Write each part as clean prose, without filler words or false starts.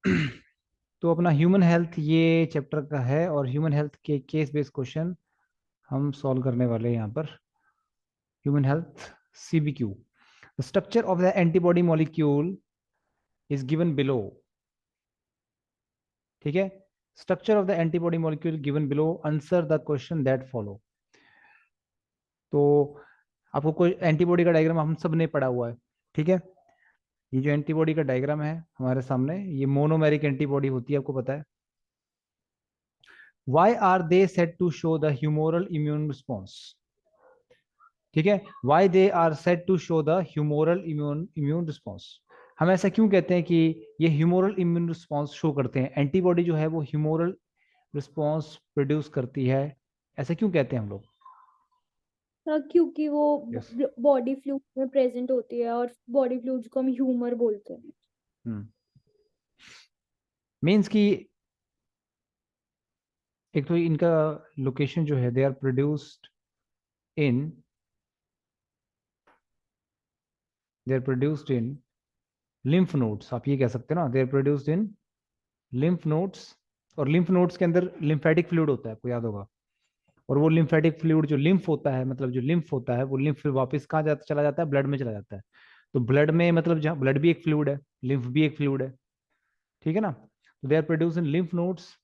तो अपना human health ये चैप्टर का है, और ह्यूमन हेल्थ के केस बेस्ड क्वेश्चन हम सॉल्व करने वाले हैं यहाँ पर। Human health CBQ, the structure of the antibody molecule is given below. ठीक है, structure of the antibody molecule given below, answer the question that follow. तो आपको कोई एंटीबॉडी का डायग्राम हम सब ने पढ़ा हुआ है, ठीक है। ये जो एंटीबॉडी का डायग्राम है हमारे सामने, ये मोनोमेरिक एंटीबॉडी होती है, आपको पता है। Why are they said to show the humoral immune response? ठीक है, why they are said to show the humoral immune response? हम ऐसा क्यों कहते हैं कि ये ह्यूमोरल इम्यून रिस्पॉन्स शो करते हैं, एंटीबॉडी जो है वो ह्यूमोरल रिस्पॉन्स प्रोड्यूस करती है, ऐसा क्यों कहते हैं हम लोग? क्योंकि वो यस। बॉडी फ्लूइड में प्रेजेंट होती है, और बॉडी फ्लूइड्स को हम ह्यूमर बोलते हैं। मीन्स कि एक तो इनका लोकेशन जो है, they are produced in lymph nodes, आप ये कह सकते हैं ना, they are produced in lymph nodes. और लिम्फ नोड्स के अंदर लिम्फेटिक फ्लूइड होता है, आपको याद होगा। और वो लिम्फेटिक फ्लूइड जो लिम्फ होता है, मतलब जो लिम्फ होता है, वो लिम्फ फिर वापस कहाँ चला जाता है, ब्लड में चला जाता है। तो ब्लड में मतलब जहाँ ब्लड भी एक फ्लूइड है, लिम्फ भी एक फ्लूइड है, ठीक है ना। तो they are produce in lymph nodes,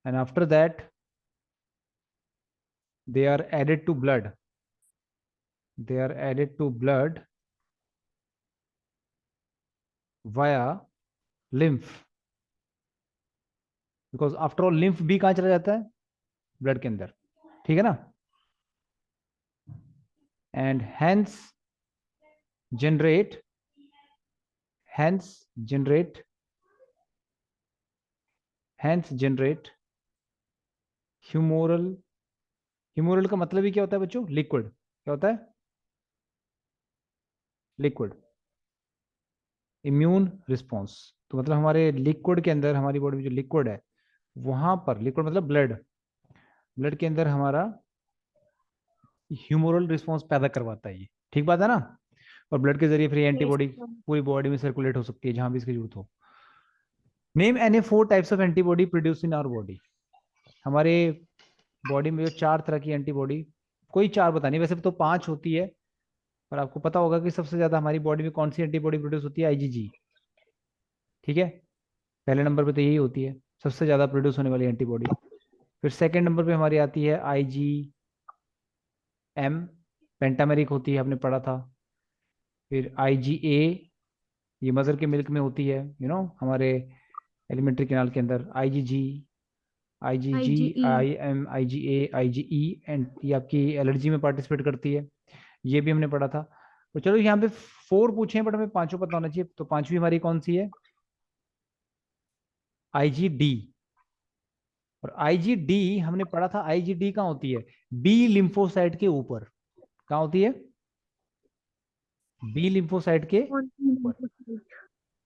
and after that they are added to blood, they are added to blood via lymph, because after all lymph भी कहाँ चला जाता है, ब्लड के अंदर, ठीक है ना। And generate hence generate generate humoral. Humoral का मतलब ही क्या होता है बच्चों, लिक्विड। क्या होता है, लिक्विड इम्यून रिस्पॉन्स। तो मतलब हमारे लिक्विड के अंदर, हमारी बॉडी में जो लिक्विड है, वहां पर लिक्विड मतलब ब्लड, ब्लड के अंदर हमारा ह्यूमोरल रिस्पॉन्स पैदा करवाता है ये, ठीक बात है ना। और ब्लड के जरिए फिर Yes, एंटीबॉडी पूरी बॉडी में सर्कुलेट हो सकती है जहां भी इसकी जरूरत हो। Name any 4 types of antibody produce in our body. हमारे बॉडी में जो 4 तरह की एंटीबॉडी, कोई 4 बतानी, वैसे तो 5 होती है, पर आपको पता होगा कि सबसे ज्यादा हमारी बॉडी में कौन सी एंटीबॉडी प्रोड्यूस होती है, IgG, ठीक है। पहले नंबर पे तो यही होती है, सबसे ज्यादा प्रोड्यूस होने वाली एंटीबॉडी। फिर सेकंड नंबर पे हमारी आती है IgM, पेंटामेरिक होती है, आपने पढ़ा था। फिर IgA, ये मदर के मिल्क में होती है, हमारे एलिमेंट्री कैनाल के अंदर। IgG, IgG, IgE। IM, IgA, IgE, and ये आपकी एलर्जी में पार्टिसिपेट करती है, ये भी हमने पढ़ा था। तो चलो यहाँ पे 4 पूछे हैं, बट हमें पांचों पता होना चाहिए। तो पांचवी हमारी कौन सी है, IgD। और IgD हमने पढ़ा था, IgD कहाँ होती है, बी लिम्फोसाइट के ऊपर। कहाँ होती है, बी लिम्फोसाइट के ऊपर,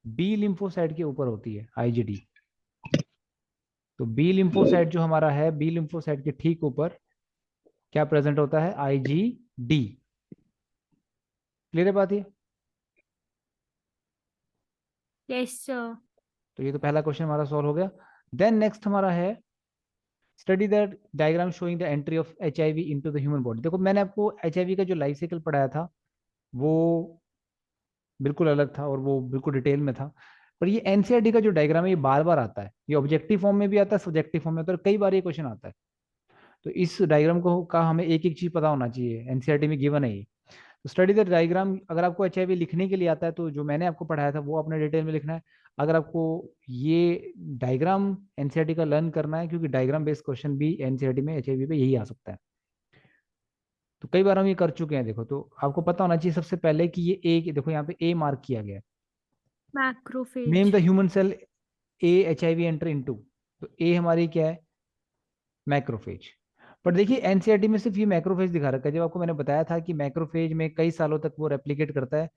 बी लिम्फोसाइट के ऊपर होती है IgD। तो बी लिम्फोसाइट जो हमारा है, बी लिम्फोसाइट के ठीक ऊपर क्या प्रेजेंट होता है, IgD। क्लियर है बात ये। Yes sir. तो ये तो पहला क्वेश्चन हमारा सॉल्व हो गया। देन नेक्स्ट हमारा है, study the diagram showing the entry of HIV into the human body. देखो मैंने आपको HIV का जो लाइफ साइकिल पढ़ाया था, वो बिल्कुल अलग था, और वो बिल्कुल डिटेल में था। पर ये NCERT का जो डायग्राम है, ये बार बार आता है, ये ऑब्जेक्टिव फॉर्म में भी आता है, सब्जेक्टिव फॉर्म में आता है, और कई बार ये क्वेश्चन आता है। तो इस डायग्राम को का हमें एक एक चीज पता होना चाहिए, NCERT में गिवन है ये। तो स्टडी द डायग्राम, अगर आपको HIV लिखने के लिए आता है, तो जो मैंने आपको पढ़ाया था वो अपने डिटेल में लिखना है। अगर आपको ये डायग्राम NCERT का लर्न करना है, क्योंकि डायग्राम बेस्ड क्वेश्चन भी NCERT में HIV पे यही आ सकता है। तो कई बार हम ये कर चुके हैं, देखो। तो आपको पता होना चाहिए सबसे पहले कि ये ए, देखो यहाँ पे A मार्क किया गया है। Name macrophage. The human cell A HIV enter into. तो A हमारी क्या है, मैक्रोफेज। पर देखिए NCERT में सिर्फ ये मैक्रोफेज दिखा रखा है, जब आपको मैंने बताया था कि मैक्रोफेज में कई सालों तक वो रेप्लिकेट करता है,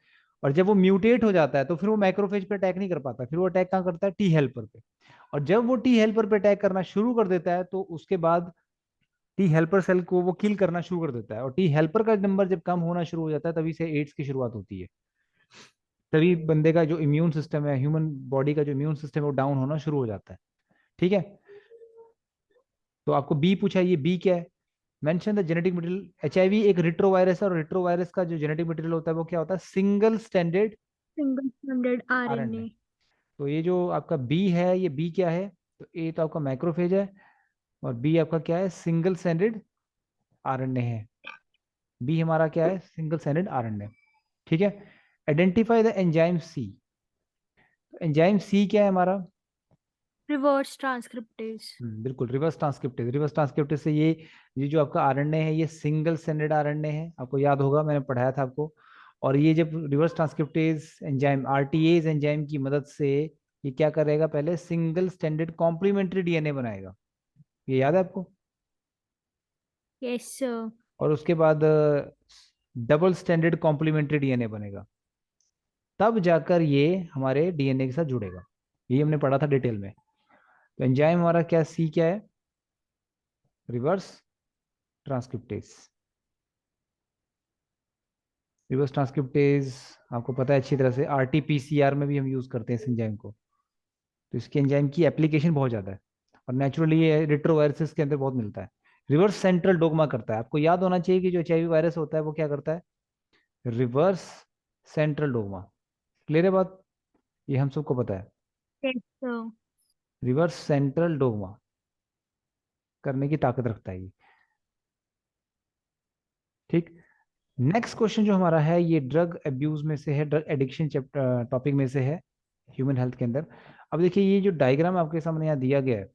और जब वो म्यूटेट हो जाता है तो फिर वो मैक्रोफेज पे अटैक नहीं कर पाता, फिर वो अटैक कहाँ करता है, टी हेल्पर पे। और जब वो टी हेल्पर पे अटैक करना शुरू कर देता है, तो उसके बाद टी हेल्पर सेल को वो किल करना शुरू कर देता है, और टी हेल्पर का नंबर जब कम होना शुरू हो जाता है, तभी से एड्स की शुरुआत होती है। तभी बंदे का जो इम्यून सिस्टम है, ह्यूमन बॉडी का जो इम्यून सिस्टम है वो डाउन होना शुरू हो जाता है। ठीक है, तो आपको बी पूछा, ये बी क्या है? Mention the genetic material. HIV एक रिट्रोवायरस है, और रिट्रोवायरस का जो जेनेटिक मटेरियल होता है वो क्या होता है? Single standard single standard RNA. RNA. तो ये जो आपका बी है, ये बी क्या है? तो ए तो आपका मैक्रोफेज है, और बी आपका क्या है? सिंगल स्टैंडर्ड आरएनए है। बी हमारा क्या है? Single standard RNA. ठीक है। Identify the enzyme C. Enzyme C क्या है हमारा? Reverse transcriptase. बिल्कुल, रिवर्स ट्रांसक्रिप्टेज। रिवर्स ट्रांसक्रिप्टेज से ये जो आपका आरएनए है, ये सिंगल स्टैंडर्ड आरएनए है, आपको याद होगा, मैंने पढ़ाया था आपको। और ये जब रिवर्स ट्रांसक्रिप्टेज एंजाइम, आरटीएज एंजाइम की मदद से ये क्या करेगा? पहले सिंगल स्टैंडर्ड कॉम्प्लीमेंट्री डीएनए बनाएगा, ये याद है आपको? Yes sir. और उसके बाद डबल स्टैंडर्ड कॉम्प्लीमेंट्री डीएनए बनेगा, तब जाकर ये हमारे डीएनए के साथ जुड़ेगा। ये हमने पढ़ा था डिटेल में। तो एंजाइम हमारा क्या, सी क्या है? Reverse transcriptase. रिवर्स ट्रांसक्रिप्टेज आपको पता है अच्छी तरह से, आरटीपीसीआर में भी हम यूज करते हैं इस एंजाइम को। तो इसके एंजाइम की एप्लीकेशन बहुत ज्यादा है, और नेचुरली ये रिट्रोवायरसेस के अंदर बहुत मिलता है। रिवर्स सेंट्रल डोग्मा करता है। आपको याद होना चाहिए कि जो एचआईवी वायरस होता है वो क्या करता है? Reverse central dogma. क्लियर है बात? ये हम सबको पता है। Yes sir. Reverse central dogma करने की ताकत रखता है ये। ठीक। नेक्स्ट क्वेश्चन जो हमारा है, ये ड्रग अब्यूज में से है, ड्रग एडिक्शन चैप्टर टॉपिक में से है, ह्यूमन हेल्थ के अंदर। अब देखिए, ये जो डायग्राम आपके सामने यहाँ दिया गया है,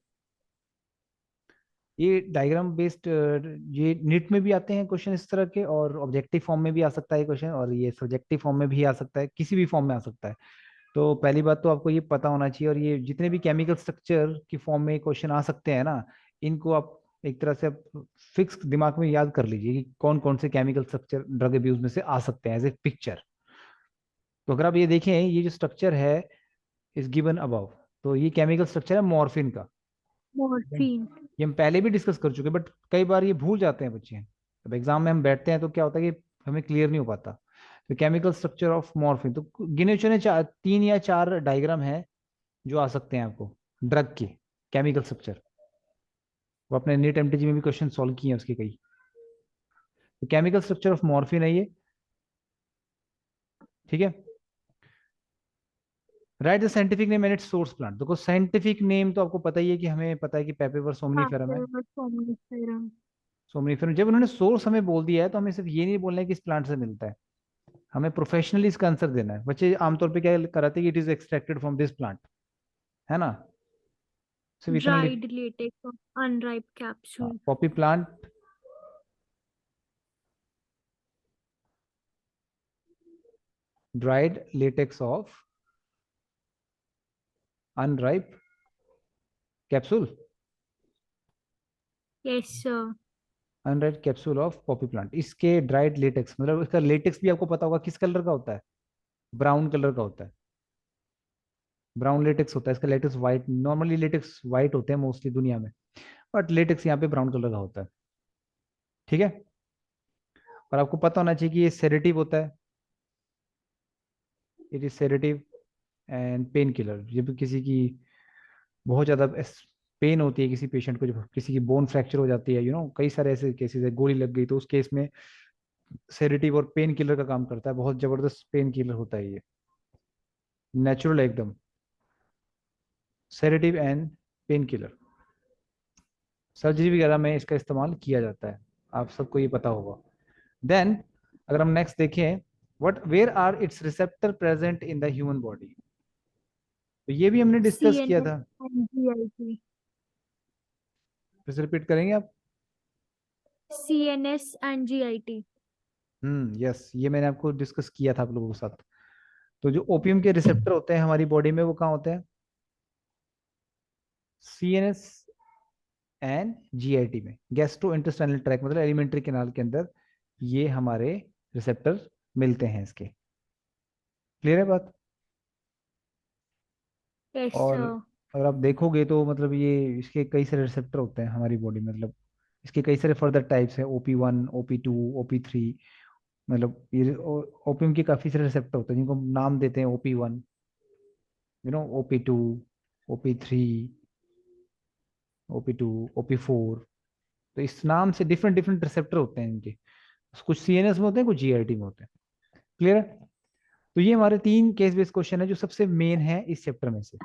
ये डायग्राम बेस्ड, ये नीट में भी आते हैं क्वेश्चन इस तरह के, और ऑब्जेक्टिव फॉर्म में भी आ सकता है क्वेश्चन, और ये सब्जेक्टिव फॉर्म में भी आ सकता है, किसी भी फॉर्म में आ सकता है। तो पहली बात तो आपको ये पता होना चाहिए, और ये जितने भी केमिकल स्ट्रक्चर की फॉर्म में क्वेश्चन आ सकते हैं ना, इनको आप एक तरह से फिक्स दिमाग में याद कर लीजिए कि कौन कौन से केमिकल स्ट्रक्चर ड्रग अब्यूज में से आ सकते हैं एज ए पिक्चर। तो अगर आप ये देखें, ये जो स्ट्रक्चर है इस गिवन अबव, तो ये केमिकल स्ट्रक्चर है मॉर्फिन का। मॉर्फिन। ये हम पहले भी डिस्कस कर चुके हैं, बट कई बार ये भूल जाते हैं बच्चे। अब एग्जाम में हम बैठते हैं तो क्या होता है कि हमें क्लियर नहीं हो पाता। तो केमिकल स्ट्रक्चर ऑफ मॉर्फिन, तो गिने चुने तीन या चार डायग्राम है जो आ सकते हैं आपको ड्रग के केमिकल स्ट्रक्चर। वो अपने नीट एमटीजी में भी क्वेश्चन सॉल्व किए हैं उसके कई। तो केमिकल स्ट्रक्चर ऑफ मॉर्फिन है ये। ठीक है। Right the scientific name and it's source plant. देखो साइंटिफिक नेम तो आपको पता ही है, कि हमें पता है कि पेपेवर सोमनीफेरम है। पेपर सोमनिफेरम। सोमनीफेरम, जब उन्होंने सोर्स हमें बोल दिया है तो हमें सिर्फ ये नहीं बोलना है कि इस प्लांट से मिलता है, हमें प्रोफेशनली इसका आंसर देना है। बच्चे आमतौर पे क्या कराते हैं कि it is extracted from this plant, है ना? सिर्फ इतना लिख। Dried latex of unripe capsule. Poppy plant, dried latex of unripe capsule. Yes sir. Unripe capsule of Poppy plant, इसके ड्राइड लेटेक्स, मतलब इसका लेटेक्स भी आपको पता होगा किस कलर का होता है? ब्राउन कलर का होता है। ब्राउन लेटेक्स होता है इसका। Latex white, normally latex white होते हैं मोस्टली दुनिया में, बट लेटेक्स यहाँ पे ब्राउन कलर का होता है। ठीक है। और आपको पता होना चाहिए कि ये सेडेटिव होता है। It is sedative and pain killer. जब किसी की बहुत ज़्यादा पेन होती है किसी पेशेंट को, जब किसी की बोन फ्रैक्चर हो जाती है, कई सारे ऐसे केसेस है, गोली लग गई, तो उस केस में सेडेटिव और पेन किलर का काम करता है। बहुत ज़बरदस्त पेन किलर होता है ये, नेचुरल एकदम। Sedative and pain killer, surgery वगैरह में इसका इस्तेमाल किया जाता है, आप सबको ये पता होगा। देन अगर हम नेक्स्ट देखें, what where are its receptor present in the human body, तो ये भी हमने डिस्कस किया सीएनएस था। And GIT. फिर से रिपीट करेंगे आप? CNS and GIT. यस, ये मैंने आपको डिस्कस किया था आप लोगों के साथ। तो जो ओपियम के रिसेप्टर होते हैं हमारी बॉडी में, वो कहाँ होते हैं? सीएनएस एंड जीआईटी में, गैस्ट्रो इंटेस्टाइनल ट्रैक, मतलब एलिमेंट्री कैनाल के अंदर ये हमारे रिसेप्टर मिलते हैं इसके। क्लियर है बात? यस और सर। अगर आप देखोगे तो मतलब ये इसके कई सारे रिसेप्टर होते हैं हमारी बॉडी में, मतलब इसके कई सारे फर्दर टाइप्स हैं, OP1, OP2, OP3, मतलब ये ओपियम के काफी सारे रिसेप्टर होते हैं जिनको हम नाम देते हैं OP1, OP2, OP3, OP2, OP4। तो इस नाम से डिफरेंट डिफरेंट रिसेप्टर होते हैं इनके, कुछ CNS में होते हैं, कुछ GIT में होते हैं। क्लियर है? तो ये हमारे 3 केस बेस्ड क्वेश्चन है जो सबसे मेन है इस चैप्टर में से।